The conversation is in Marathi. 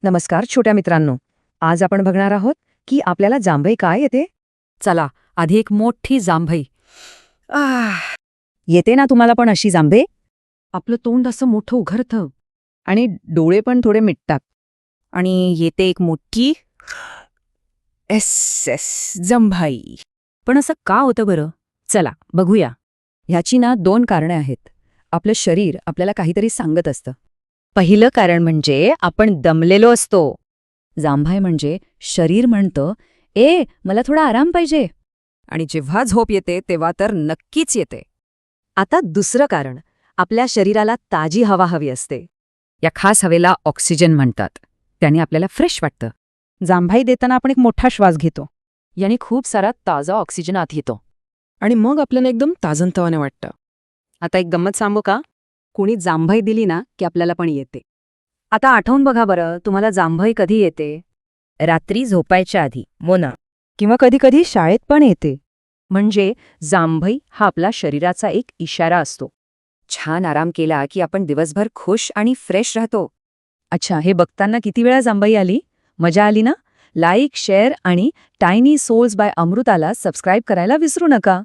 नमस्कार छोट्या मित्रांनो. आज आपण बघणार आहोत की आपल्याला जांभई काय येते. चला आधी एक मोठी जांभई. येते ना तुम्हाला पण अशी जांभई? आपलं तोंड असं मोठं उघडतं आणि डोळे पण थोडे मिटतात. आणि येते एक मोठी एस एस जांभई. पण असं का होतं बरं? चला बघूया. ह्याची ना 2 कारणे आहेत. आपलं शरीर आपल्याला काहीतरी सांगत असतं. पहिलं कारण म्हणजे आपण दमलेलो असतो. जांभई म्हणजे शरीर म्हणतं, ए मला थोडा आराम पाहिजे. आणि जेव्हा झोप येते तेव्हा तर नक्कीच येते. आता दुसरं कारण, आपल्या शरीराला ताजी हवा हवी असते. या खास हवेला ऑक्सिजन म्हणतात. त्याने आपल्याला फ्रेश वाटतं. जांभई देताना आपण एक मोठा श्वास घेतो. याने खूप सारा ताजा ऑक्सिजन आत येतो. आणि मग आपल्याला एकदम ताजनतवाने वाटतं. आता एक गंमत सांगू का? कोणी जांभई दिली ना की आपल्याला पण येते. आता आठवून बघा बरं, तुम्हाला जांभई कधी येते? रात्री झोपायच्या आधी. मोना. किंवा कधी-कधी शाळेत पण येते. म्हणजे जांभई हा आपला शरीराचा एक इशारा असतो. छान आराम केला की आपण दिवसभर खुश आणि फ्रेश राहतो. अच्छा, हे बघताना किती वेळा जांभई आली? मजा आली ना? लाईक, शेअर आणि टायनी सोल्स बाय अमृताला सबस्क्राईब करायला विसरू नका.